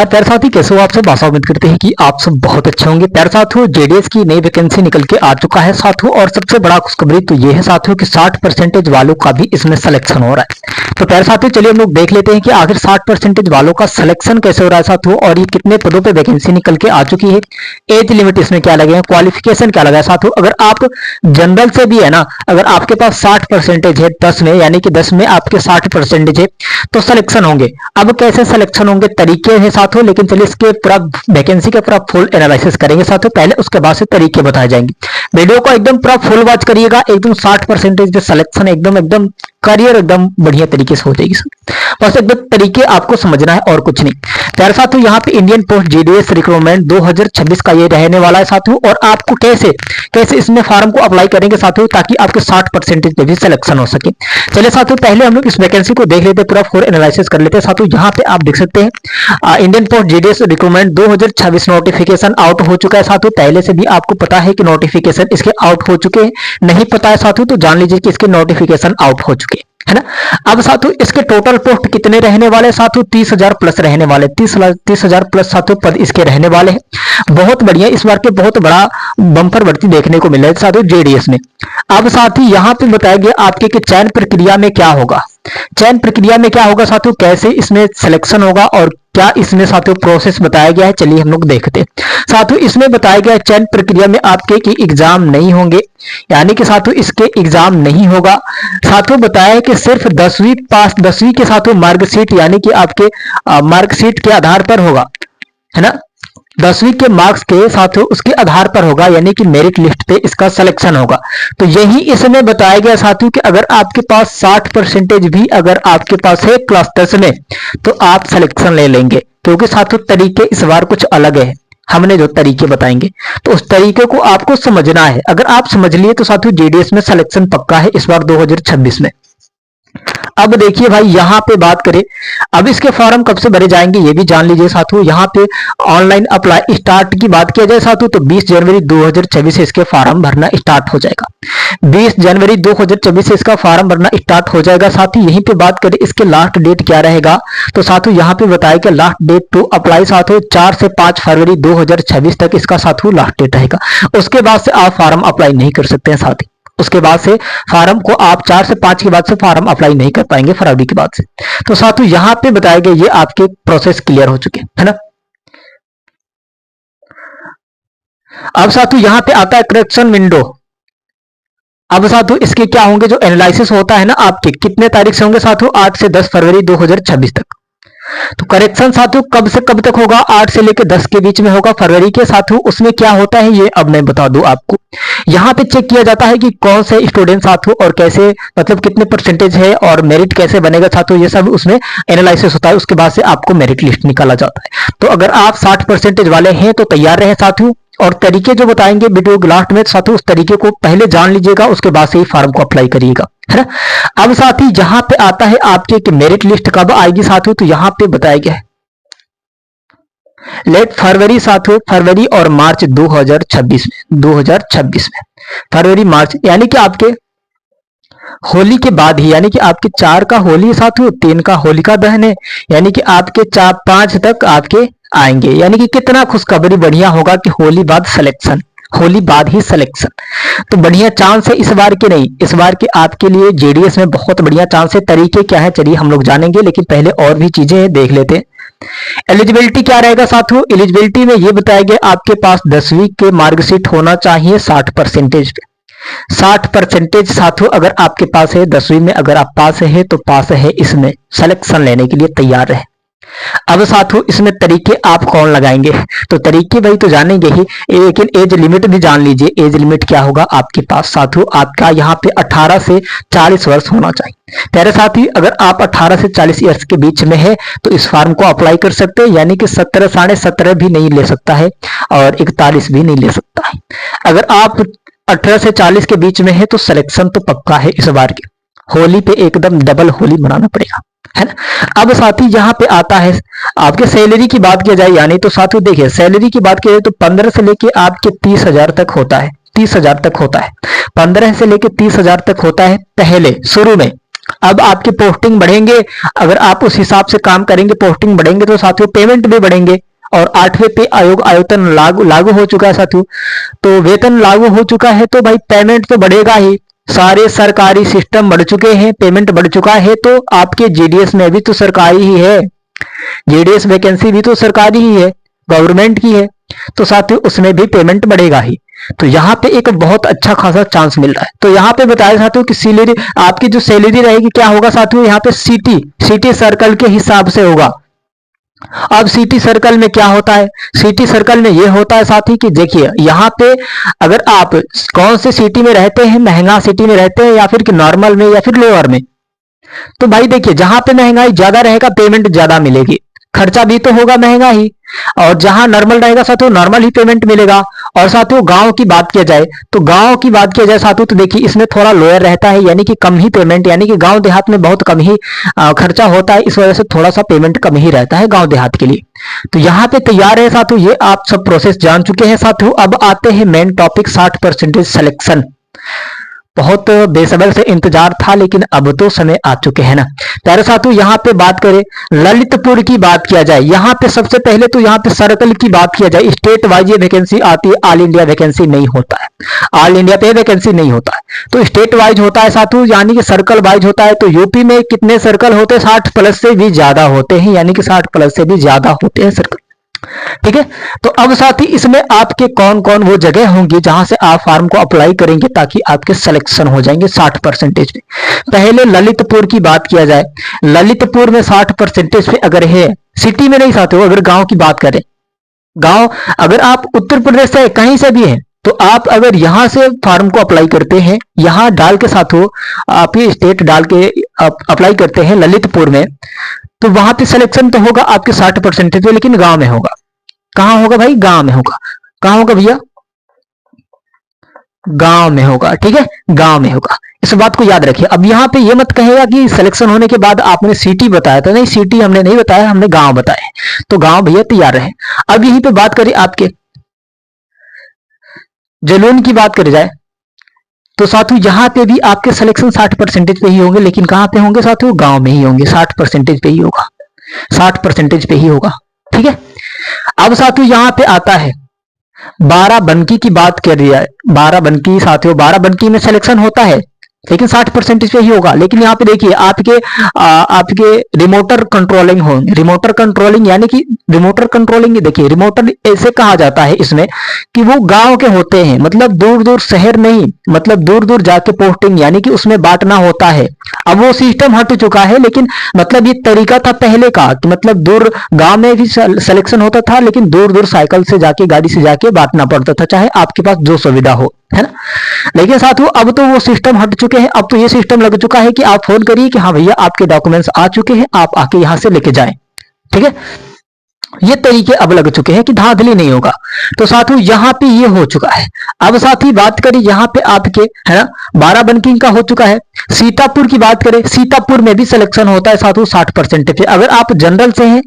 नमस्कार प्यारे साथी, कैसे हो आप सब। आशा उम्मीद करते हैं कि आप सब बहुत अच्छे होंगे। प्यारे साथियों, जेडीएस की नई वैकेंसी निकल के आ चुका है साथियों, और सबसे बड़ा खुशखबरी तो ये है साथियों कि 60% वालों का भी इसमें सिलेक्शन हो रहा है। तो प्यारे साथियों, चलिए हम लोग देख लेते हैं कि आखिर 60% वालों का सिलेक्शन कैसे हो रहा है साथियों, और ये कितने पदों पर वैकेंसी निकल के आ चुकी है, एज लिमिट इसमें क्या लगे हैं, क्वालिफिकेशन क्या लगा है साथियों। अगर आप जनरल से भी है ना, अगर आपके पास 60% है 10 में, यानी कि 10 में आपके 60% है तो सिलेक्शन होंगे। अब कैसे सिलेक्शन होंगे, तरीके हैं साथियों, लेकिन चलिए इसके पूरा वैकेंसी का पूरा फुल एनालिसिस करेंगे साथियों पहले, उसके बाद से तरीके बताए जाएंगे। वीडियो को एकदम पूरा फुल वॉच करिएगा, एकदम 60% जो सिलेक्शन एकदम एकदम करियर एकदम बढ़िया तरीके से हो जाएगी। बस एकदम तरीके आपको समझना है और कुछ नहीं। प्यारे साथियों, यहाँ पे इंडियन पोस्ट जेडीएस रिक्रूटमेंट 2026 का ये रहने वाला है साथियों, और आपको कैसे कैसे इसमें फॉर्म को अप्लाई करेंगे साथियों, ताकि आपके 60% पे भी सिलेक्शन हो सके। चलिए साथियों, पहले हम लोग इस वैकेंसी को देख लेते हैं, पूरा फुल एनालिसिस कर लेते हैं साथियों। यहाँ पे आप देख सकते हैं Indian post JDS recruitment 2026 notification out हो चुका है साथियों। पहले से भी आपको पता है कि नोटिफिकेशन इसके आउट हो चुके हैं, नहीं पता है साथियों तो जान लीजिए कि इसके नोटिफिकेशन आउट हो चुके है ना। अब साथियों, इसके टोटल पोस्ट कितने रहने वाले साथियों, 30,000 प्लस रहने वाले, 30,000 प्लस साथियों पद इसके रहने वाले हैं। बहुत बढ़िया, इस बार के बहुत बड़ा बम्पर भर्ती देखने को मिला है साथियों जेडीएस में। अब साथी यहाँ पे बताया गया आपके कि चयन प्रक्रिया में क्या होगा, चयन प्रक्रिया में क्या होगा साथियों, कैसे इसमें सिलेक्शन होगा और क्या इसमें साथियों प्रोसेस बताया गया है। चलिए हम लोग देखते हैं साथियों। इसमें बताया गया चयन प्रक्रिया में आपके कि एग्जाम नहीं होंगे, यानी कि साथियों इसके एग्जाम नहीं होगा। साथियों बताया है कि सिर्फ 10वीं पास, 10वीं के साथियों मार्कशीट, यानी कि आपके मार्कशीट के आधार पर होगा, है ना। 10वीं के मार्क्स के साथियों उसके आधार पर होगा, यानी कि मेरिट लिस्ट पे इसका सिलेक्शन होगा। तो यही इसमें बताया गया साथियों कि अगर आपके पास 60% भी अगर आपके पास है क्लास 10 में तो आप सिलेक्शन ले लेंगे, क्योंकि साथियों तरीके इस बार कुछ अलग है। हमने जो तरीके बताएंगे तो उस तरीके को आपको समझना है। अगर आप समझ लिए तो साथियों जेडीएस में सिलेक्शन पक्का है इस बार 2026 में। अब देखिए भाई, यहाँ पे बात करें, अब इसके फॉर्म कब से भरे जाएंगे ये भी जान लीजिए साथियों। यहाँ पे ऑनलाइन अप्लाई स्टार्ट की बात किया जाए साथियों तो 20 जनवरी 2024 से इसके फॉर्म भरना स्टार्ट हो जाएगा। 20 जनवरी 2024 से इसका फॉर्म भरना स्टार्ट हो जाएगा। साथ ही यहीं पे बात करें इसके लास्ट डेट क्या रहेगा, तो साथियों यहाँ पे बताया कि लास्ट डेट टू अप्लाई साथियों 4 से 5 फरवरी 2026 तक इसका साथियों लास्ट डेट रहेगा। उसके बाद से आप फॉर्म अप्लाई नहीं कर सकते हैं साथी, उसके बाद से फॉर्म को आप 4 से 5 के बाद से फॉर्म अप्लाई नहीं कर पाएंगे फरवरी के बाद से। तो साथियों यहाँ पे बताया गया ये आपके प्रोसेस क्लियर हो चुके है ना। अब साथियों यहाँ पे आता है करेक्शन विंडो। अब साथियों इसके क्या होंगे, जो एनालिसिस होता है ना आपके कितने तारीख से होंगे साथियों, 8 से 10 फरवरी 2026 तक। तो करेक्शन साथियों कब से कब तक होगा, 8 से लेकर 10 के बीच में होगा फरवरी के साथियों। उसमें क्या होता है ये अब मैं बता दूं आपको। यहाँ पे चेक किया जाता है कि कौन से स्टूडेंट साथियों और कैसे, मतलब कितने परसेंटेज है और मेरिट कैसे बनेगा साथियों, ये सब उसमें एनालिसिस होता है। उसके बाद से आपको मेरिट लिस्ट निकाला जाता है। तो अगर आप 60% वाले हैं तो तैयार रहे साथियों, और तरीके जो बताएंगे वीडियो के लास्ट में साथियों उस तरीके को पहले जान लीजिएगा, उसके बाद से ही फॉर्म को अप्लाई करिएगा, है ना। अब साथी यहाँ पे आता है आपके कि मेरिट लिस्ट कब आएगी साथियों, तो यहाँ पे बताया गया है लेट फरवरी साथियों, फरवरी और मार्च 2026 में, 2026 में फरवरी मार्च, यानी कि आपके होली के बाद ही, यानी कि आपके 4 का होली साथियों, 3 का होलिका दहन है, यानी कि आपके 4-5 तक आपके आएंगे। यानी कि कितना खुशखबरी बढ़िया होगा कि होली बाद सिलेक्शन, होली बाद ही सिलेक्शन। तो बढ़िया चांस है इस बार के, नहीं इस बार के आपके लिए जेडीएस में बहुत बढ़िया चांस है। तरीके क्या है चलिए हम लोग जानेंगे, लेकिन पहले और भी चीजें देख लेते हैं। एलिजिबिलिटी क्या रहेगा साथियों, एलिजिबिलिटी में ये बताया गया आपके पास 10वीं के मार्कशीट होना चाहिए 60% पे। 60% साथियों अगर आपके पास है 10वीं में, अगर आप पास है तो पास है, इसमें सिलेक्शन लेने के लिए तैयार रहे। अब साथियों इसमें तरीके आप कौन लगाएंगे, तो तरीके भाई तो जानेंगे ही, लेकिन एज लिमिट भी जान लीजिए। एज लिमिट क्या होगा आपके पास साथियों, आपका यहाँ पे 18 से 40 वर्ष होना चाहिए। प्यारे साथी, अगर आप 18 से 40 ईयर्स के बीच में है तो इस फॉर्म को अप्लाई कर सकते हैं, यानी कि 17, 17.5 भी नहीं ले सकता है और 41 भी नहीं ले सकता है। अगर आप 18 से 40 के बीच में है तो सिलेक्शन तो पक्का है इस बार के। होली पे एकदम डबल होली मनाना पड़ेगा, है ना। अब साथी यहाँ पे आता है आपके सैलरी की बात किया जाए, यानी तो साथियों देखिए सैलरी की बात की जाए तो 15 से लेके आपके 30,000 तक होता है, 30,000 तक होता है, 15 से लेके 30,000 तक होता है पहले शुरू में। अब आपकी पोस्टिंग बढ़ेंगे, अगर आप उस हिसाब से काम करेंगे, पोस्टिंग बढ़ेंगे तो साथियों पेमेंट भी बढ़ेंगे। और 8वें पे आयोग आयतन लागू हो चुका है साथियों, तो वेतन लागू हो चुका है तो भाई पेमेंट तो बढ़ेगा ही। सारे सरकारी सिस्टम बढ़ चुके हैं, पेमेंट बढ़ चुका है, तो आपके जीडीएस में भी तो सरकारी ही है, जेडीएस वैकेंसी भी तो सरकारी ही है, गवर्नमेंट की है, तो साथियों उसमें भी पेमेंट बढ़ेगा ही। तो यहाँ पे एक बहुत अच्छा खासा चांस मिल रहा है। तो यहाँ पे बताया साथियों कि सैलरी, आपकी जो सैलरी रहेगी क्या होगा साथियों, यहाँ पे सिटी सर्कल के हिसाब से होगा। अब सिटी सर्कल में क्या होता है, सिटी सर्कल में ये होता है साथी कि देखिए यहाँ पे अगर आप कौन से सिटी में रहते हैं, महंगा सिटी में रहते हैं या फिर नॉर्मल में या फिर लोअर में, तो भाई देखिए जहां पे महंगाई ज्यादा रहेगा पेमेंट ज्यादा मिलेगी, खर्चा भी तो होगा महंगा ही। और जहां नॉर्मल रहेगा साथियों नॉर्मल ही पेमेंट मिलेगा। और साथियों गांव की बात किया जाए, तो गांव की बात किया जाए साथियों, तो देखिए इसमें थोड़ा लोअर रहता है, यानी कि कम ही पेमेंट, यानी कि गांव देहात में बहुत कम ही खर्चा होता है, इस वजह से थोड़ा सा पेमेंट कम ही रहता है गांव देहात के लिए। तो यहाँ पे तैयार है साथियों, ये आप सब प्रोसेस जान चुके हैं साथियों। अब आते हैं मेन टॉपिक 60% सिलेक्शन। बहुत बेसब्र से इंतजार था, लेकिन अब तो समय आ चुके हैं ना प्यारे साथियों। यहाँ पे बात करें ललितपुर की बात किया जाए, यहाँ पे सबसे पहले तो यहाँ पे सर्कल की बात किया जाए, स्टेट वाइज ये वैकेंसी आती है, ऑल इंडिया वैकेंसी नहीं होता है, ऑल इंडिया पे वैकेंसी नहीं होता है, तो स्टेट वाइज होता है साथियों, यानी कि सर्कल वाइज होता है। तो यूपी में कितने सर्कल होते हैं, 60 प्लस से भी ज्यादा होते हैं, यानी कि 60 प्लस से भी ज्यादा होते हैं सर्कल, ठीक है। तो अब साथ ही इसमें आपके कौन कौन वो जगह होंगी जहां से आप फॉर्म को अप्लाई करेंगे ताकि आपके सिलेक्शन हो जाएंगे 60% पे। पहले ललितपुर की बात किया जाए, ललितपुर में 60% पे अगर है, सिटी में नहीं साथियों, अगर गांव की बात करें, गांव अगर आप उत्तर प्रदेश से कहीं से भी हैं, तो आप अगर यहां से फॉर्म को अप्लाई करते हैं, यहां डाल के साथियों आप ये स्टेट डाल के अप्लाई करते हैं ललितपुर में, तो वहां पे सिलेक्शन तो होगा आपके 60% पे, लेकिन गांव में होगा। कहां होगा भाई, गांव में होगा। कहां होगा भैया, गांव में होगा, ठीक है, गांव में होगा, इस बात को याद रखिए। अब यहाँ पे ये मत कहेगा कि सिलेक्शन होने के बाद आपने सिटी बताया था, नहीं सिटी हमने नहीं बताया, हमने गांव बताया, तो गांव भैया तैयार रहे। अब यहीं पे बात करें आपके जलून की बात करी जाए, तो साथियों यहाँ पे भी आपके सिलेक्शन 60% पे ही होंगे, लेकिन कहां पे होंगे साथियों, गांव में ही होंगे, 60% पे ही होगा, 60% पे ही होगा, ठीक है। अब साथियों यहाँ पे आता है बाराबंकी की बात कर रही है, बाराबंकी साथियों, बाराबंकी में सिलेक्शन होता है लेकिन 60% पे ही होगा। लेकिन यहाँ पे देखिए आपके रिमोटर कंट्रोलिंग हो, रिमोटर कंट्रोलिंग यानी कि रिमोटर कंट्रोलिंग, देखिए रिमोटर ऐसे कहा जाता है इसमें कि वो गांव के होते हैं, मतलब दूर दूर शहर नहीं, मतलब दूर दूर जाके पोस्टिंग, यानी कि उसमें बांटना होता है। अब वो सिस्टम हट चुका है, लेकिन मतलब ये तरीका था पहले का कि मतलब दूर गांव में भी सिलेक्शन होता था, लेकिन दूर दूर साइकिल से जाके, गाड़ी से जाके बांटना पड़ता था, चाहे आपके पास जो सुविधा हो, है ना। लेकिन साथियों अब तो वो सिस्टम हट चुके हैं, अब तो ये सिस्टम लग चुका है कि आप फोन करिए कि हाँ भैया आपके डॉक्यूमेंट्स आ चुके हैं, आप आके यहां से लेके जाएं, ठीक है। ये तरीके अब लग चुके हैं कि धांधली नहीं होगा। तो साथियों यहाँ पे ये हो चुका है। अब साथी बात करें यहाँ पे आपके, है ना, बाराबंकी का हो चुका है। सीतापुर की बात करें, सीतापुर में भी सिलेक्शन होता है साथियों 60% पे। अगर आप जनरल से हैं,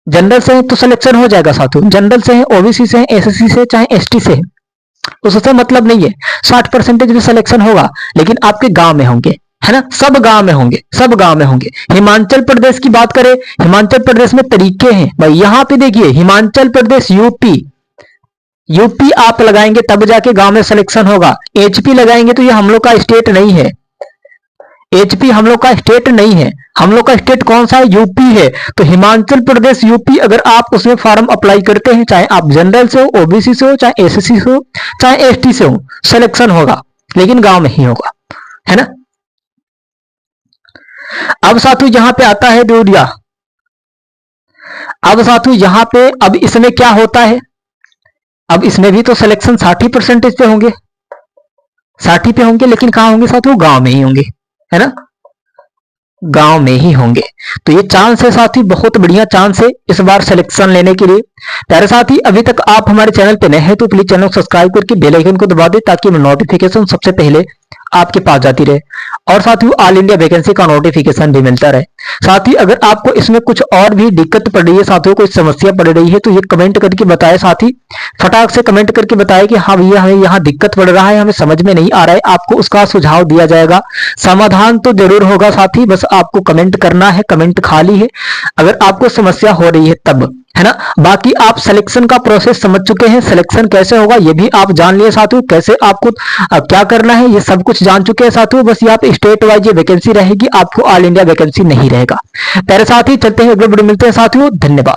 जनरल से हैं तो सिलेक्शन हो जाएगा साथियों, जनरल से हैं, ओबीसी से हैं, एसएससी से, चाहे एसटी से है, उससे मतलब नहीं है, 60% भी सिलेक्शन होगा, लेकिन आपके गांव में होंगे, है ना, सब गांव में होंगे, सब गांव में होंगे। हिमाचल प्रदेश की बात करें, हिमाचल प्रदेश में तरीके हैं भाई, यहां पे देखिए हिमाचल प्रदेश, यूपी, यूपी आप लगाएंगे तब जाके गांव में सिलेक्शन होगा। एचपी लगाएंगे तो ये हम लोग का स्टेट नहीं है, एचपी हम लोग का स्टेट नहीं है, हम लोग का स्टेट कौन सा है, यूपी है। तो हिमाचल प्रदेश यूपी अगर आप उसमें फॉर्म अप्लाई करते हैं, चाहे आप जनरल से हो, ओबीसी से हो, चाहे एसएससी से हो, चाहे एसटी से हो, सिलेक्शन होगा, लेकिन गांव में ही होगा, है ना। अब साथियों यहां पे आता है दूरिया। अब साथियों यहां पे अब इसमें क्या होता है, अब इसमें भी तो सिलेक्शन 60% पे होंगे, 60 पे होंगे, लेकिन कहां होंगे साथियों, गांव में ही होंगे, है ना, गांव में ही होंगे। तो ये चांस है साथी, बहुत बढ़िया चांस है इस बार सिलेक्शन लेने के लिए। प्यारे साथी अभी तक आप हमारे चैनल पे नए हैं तो प्लीज चैनल को सब्सक्राइब करके बेल आइकन को दबा दें ताकि नोटिफिकेशन सबसे पहले आपके पास जाती रहे और साथ ही ऑल इंडिया वैकेंसी का नोटिफिकेशन भी मिलता रहे। साथ ही अगर आपको इसमें कुछ और भी दिक्कत पड़ रही है, साथियों कोई समस्या पड़ रही है, तो ये कमेंट करके बताएं। साथ ही फटाक से कमेंट करके बताएं कि हाँ भैया हमें यहाँ दिक्कत पड़ रहा है, हमें समझ में नहीं आ रहा है, आपको उसका सुझाव दिया जाएगा, समाधान तो जरूर होगा। साथ ही बस आपको कमेंट करना है, कमेंट खाली है अगर आपको समस्या हो रही है तब, है ना। बाकी आप सिलेक्शन का प्रोसेस समझ चुके हैं, सिलेक्शन कैसे होगा ये भी आप जान लिए साथियों, कैसे आपको क्या करना है ये सब कुछ जान चुके हैं साथियों। बस यहाँ पे स्टेट वाइज ये वैकेंसी रहेगी, आपको ऑल इंडिया वैकेंसी नहीं रहेगा। प्यारे साथी चलते हैं, अगले वीडियो मिलते हैं साथियों, धन्यवाद।